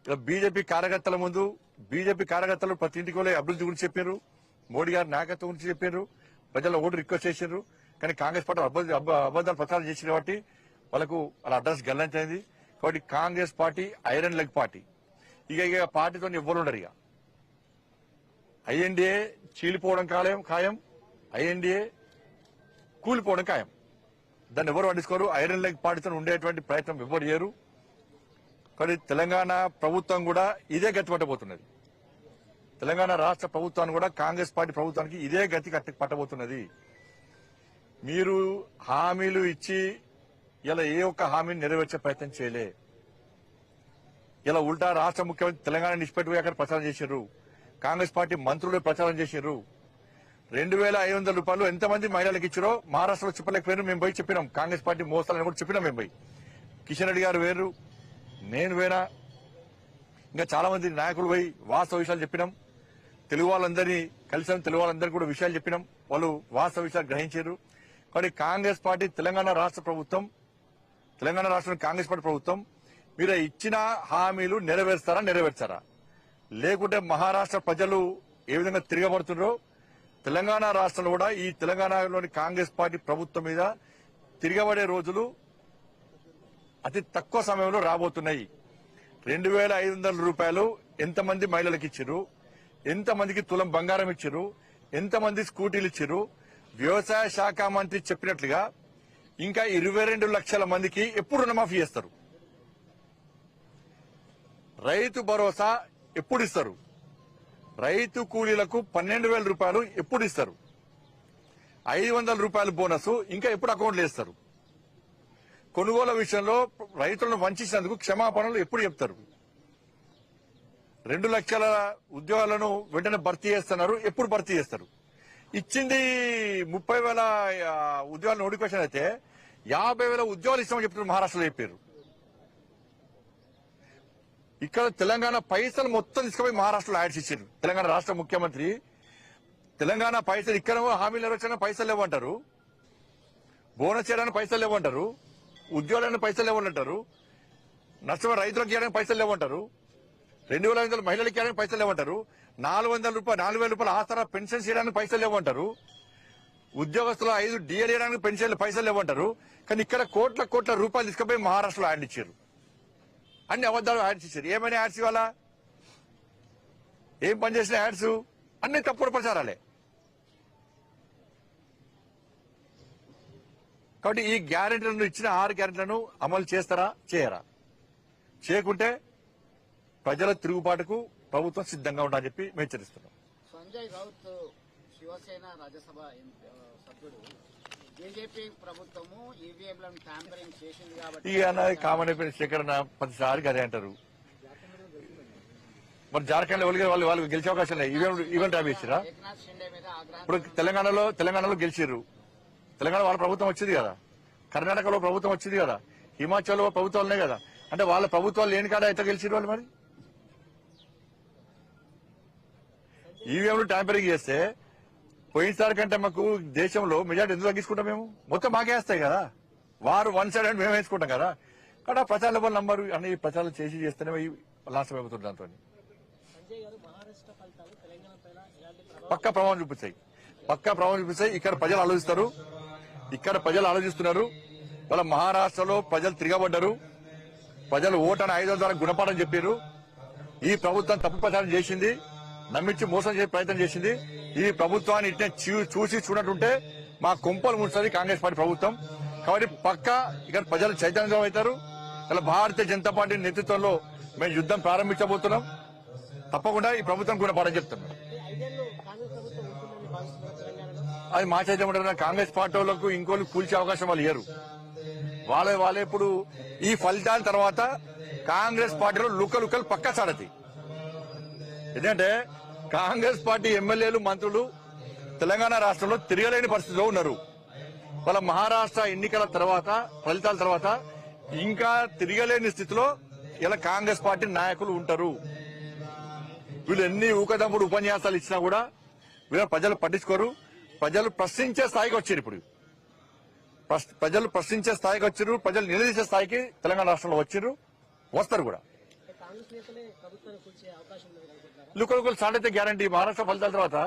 BJP కార్యకర్తల ముందు BJP కార్యకర్తలు ప్రతి ఇంటికి అభివృద్ధి గురించి చెప్పారు, మోడీ గారి నాయకత్వం గురించి చెప్పారు, ప్రజల ఓటు రిక్వెస్ట్ చేశారు. కానీ కాంగ్రెస్ పార్టీ అబద్దాలు ప్రచారం చేసిన కాబట్టి వాళ్ళకు వాళ్ళ అడ్రస్ గల్లంతైంది. కాబట్టి Congress party iron leg party. ఇక పార్టీతో ఎవ్వరు ఉండరు. ఇక ఐఎన్డీఏ చీలిపోవడం ఖాయం, ఐఎన్డీఏ కూలిపోవడం ఖాయం. దాన్ని ఎవరు పట్టించుకోరు. ఐరన్ లెగ్ పార్టీతో ఉండేటువంటి ప్రయత్నం ఎవరు చేయరు. కానీ తెలంగాణ ప్రభుత్వం కూడా ఇదే గతి పట్టబోతున్నది. తెలంగాణ రాష్ట్ర ప్రభుత్వాన్ని కూడా కాంగ్రెస్ పార్టీ ప్రభుత్వానికి ఇదే గతి పట్టబోతున్నది. మీరు హామీలు ఇచ్చి ఇలా ఏ ఒక్క హామీని నెరవేర్చే ప్రయత్నం చేయలే. ఇలా ఉల్టా రాష్ట్ర ముఖ్యమంత్రి తెలంగాణ నిష్పెట్టుగా అక్కడ ప్రచారం చేశారు. కాంగ్రెస్ పార్టీ మంత్రులు ప్రచారం చేశారు. 2,500 రూపాయలు ఎంతమంది మహిళలకు ఇచ్చారో మహారాష్ట్రలో చెప్పలేకపోయారు. మేము పోయి చెప్పినాం. కాంగ్రెస్ పార్టీ మోస్తాలని కూడా చెప్పినాం. మేము పోయి కిషన్ రెడ్డి గారు వేరు, నేను వేరా, ఇంకా చాలా మంది నాయకులు పోయి వాస్తవ విషయాలు చెప్పినాం. తెలుగు వాళ్ళందరినీ కలిసాం, తెలుగు వాళ్ళందరికీ కూడా విషయాలు చెప్పినాం. వాళ్ళు వాస్తవ విషయాలు గ్రహించారు. కాబట్టి కాంగ్రెస్ పార్టీ తెలంగాణ రాష్ట్ర ప్రభుత్వం, తెలంగాణ రాష్ట్రంలో కాంగ్రెస్ పార్టీ ప్రభుత్వం మీరు ఇచ్చిన హామీలు నెరవేర్చారా? లేకుంటే మహారాష్ట్ర ప్రజలు ఏ విధంగా తిరగబడుతున్నారో తెలంగాణ రాష్ట్రంలో కూడా ఈ తెలంగాణలోని కాంగ్రెస్ పార్టీ ప్రభుత్వం మీద తిరగబడే రోజులు అతి తక్కువ సమయంలో రాబోతున్నాయి. 2,500 రూపాయలు ఎంతమంది మహిళలకు ఇచ్చారు, ఎంతమందికి తులం బంగారం ఇచ్చారు, ఎంతమంది స్కూటీలు ఇచ్చారు? వ్యవసాయ శాఖ మంత్రి చెప్పినట్లుగా ఇంకా 22 లక్షల మందికి ఎప్పుడు రుణమాఫీ చేస్తారు? రైతు భరోసా ఎప్పుడు ఇస్తారు? రైతు కూలీలకు 12,000 రూపాయలు ఎప్పుడు ఇస్తారు? 500 రూపాయల బోనస్ ఇంకా ఎప్పుడు అకౌంట్లో వేస్తారు? కొనుగోలు విషయంలో రైతులను వంచినందుకు క్షమాపణలు ఎప్పుడు చెప్తారు? 2 లక్షల ఉద్యోగాలను వెంటనే భర్తీ చేస్తున్నారు, ఎప్పుడు భర్తీ చేస్తారు? ఇచ్చింది 30,000 ఉద్యోగాల నోటిఫికేషన్ అయితే 50,000 ఉద్యోగాలు ఇస్తామని చెప్తున్నారు. మహారాష్ట్రలో చెప్పారు. ఇక్కడ తెలంగాణ పైసలు మొత్తం తీసుకుపోయి మహారాష్ట్రలో యాడ్స్ ఇచ్చారు. తెలంగాణ రాష్ట్ర ముఖ్యమంత్రి తెలంగాణ పైసలు ఇక్కడ హామీలు నెరవేర్చడానికి పైసలు లేవంటారు, బోనస్ చేయడానికి పైసలు లేవంటారు, ఉద్యోగాలకు పైసలు లేవంటారు, నష్టమైన రైతులకు చేయడానికి పైసలు లేవంటారు, 2,500 మహిళలకు చేయడానికి పైసలు లేవంటారు, 4,000 రూపాయలు ఆసరా పెన్షన్ చేయడానికి పైసలు లేవంటారు, ఉద్యోగస్తులు 5 డిఎల్ చేయడానికి పెన్షన్ పైసలు లేవంటారు. కానీ ఇక్కడ కోట్ల రూపాయలు తీసుకుపోయి మహారాష్ట్రలో యాడ్ ఇచ్చారు. అన్ని అబద్దాలు యాడ్స్ ఇచ్చారు. ఏమైనా యాడ్స్ ఇవ్వాలా? ఏం పనిచేసిన యాడ్స్ అన్ని తప్పుడు ప్రచారాలే. కాబట్టి ఈ గ్యారెంటీలను ఇచ్చిన 6 గ్యారెంటీలను అమలు చేస్తారా, చేయరా? చేయకుంటే ప్రజల తిరుగుబాటుకు ప్రభుత్వం సిద్ధంగా ఉండాలని చెప్పి మేము హెచ్చరిస్తున్నాం. సంజయ్ రౌత్ శివసేన రాజ్యసభ సభ్యుడు బీజేపీ ప్రభుత్వము ఈవీఎంలను ట్యాంపరింగ్ చేసింది కాబట్టి ఇక కామన్ అయిపోయిన సేకరణ ప్రతిసారి అదే అంటారు. మరి జార్ఖండ్ వాళ్ళు గెలిచే అవకాశం లేదు. ఈవెంట్ ట్యాబ్ ఇచ్చిరా? ఏకనాథ్ షిండే మీద ఇప్పుడు తెలంగాణలో గెలిచిర్రు. తెలంగాణ వాళ్ళ ప్రభుత్వం వచ్చింది కదా, కర్ణాటకలో ప్రభుత్వం వచ్చింది కదా, హిమాచల్లో ప్రభుత్వాలు ఉన్నాయి కదా. అంటే వాళ్ళ ప్రభుత్వాలు లేని కాడ ఎట్లా గెలిచిరు వాళ్ళు? మరి ఈవీఎంలు ట్యాంపరింగ్ చేస్తే పోయినసారి కంటే మాకు దేశంలో మెజార్టీ ఎందుకు తగ్గించుకుంటాం? మేము మొత్తం మాకేస్తాయి కదా. వారు 1 సైడ్ అని మేము వేసుకుంటాం కదా. కాబట్టి ప్రచార లెవెల్ నంబరు అన్ని ప్రచారం చేస్తేనే లాస్ట్ అయిపోతుంది. దాంతో పక్కా ప్రభావం చూపిస్తాయి. ఇక్కడ ప్రజలు ఆలోచిస్తున్నారు. వాళ్ళ మహారాష్ట్రలో ప్రజలు తిరగబడ్డారు. ప్రజలు ఓటని 500 ద్వారా గుణపాఠం చెప్పారు. ఈ ప్రభుత్వం తప్పు ప్రచారం చేసింది, నమ్మించి మోసం చేసే ప్రయత్నం చేసింది. ఈ ప్రభుత్వాన్ని ఇట్నే చూడటుంటే మా కొంపలు ముంచుతుంది కాంగ్రెస్ పార్టీ ప్రభుత్వం. కాబట్టి పక్కా ఇక్కడ ప్రజలు చైతన్యం అవుతారు. ఇలా భారతీయ జనతా పార్టీ నేతృత్వంలో మేము యుద్ధం ప్రారంభించబోతున్నాం. తప్పకుండా ఈ ప్రభుత్వం గుణపాఠం చెప్తున్నాం. అది మా చైతన్యం. కాంగ్రెస్ పార్టీ వాళ్ళకు ఇంకోళ్ళు కూల్చే అవకాశం వాళ్ళు ఇయ్యరు. వాళ్ళే ఇప్పుడు ఈ ఫలితాల తర్వాత కాంగ్రెస్ పార్టీలో లుక్కలు పక్కా చాడతాయి. ఎందుకంటే కాంగ్రెస్ పార్టీ ఎమ్మెల్యేలు, మంత్రులు తెలంగాణ రాష్ట్రంలో తిరగలేని పరిస్థితిలో ఉన్నారు. వాళ్ళ మహారాష్ట్ర ఎన్నికల తర్వాత, ఫలితాల తర్వాత ఇంకా తిరగలేని స్థితిలో ఇలా కాంగ్రెస్ పార్టీ నాయకులు ఉంటారు. వీళ్ళు ఎన్ని ఊకదమ్ముడు ఉపన్యాసాలు ఇచ్చినా కూడా వీళ్ళ ప్రజలు పట్టించుకోరు. ప్రజలు ప్రశ్నించే స్థాయికి వచ్చారు. ఇప్పుడు ప్రజలు ప్రశ్నించే స్థాయికి వచ్చారు. ప్రజలు నిలదీసే స్థాయికి తెలంగాణ రాష్ట్రంలో వచ్చారు, వస్తారు కూడా. కాంగ్రెస్ నేతలే ప్రభుత్వాన్ని కూల్చే అవకాశం ఉన్నది అనుకుంటున్నారా? లుకలుకలు స్టార్ట్ అయితే గ్యారంటీ మహారాష్ట్ర ఫలితాల తర్వాత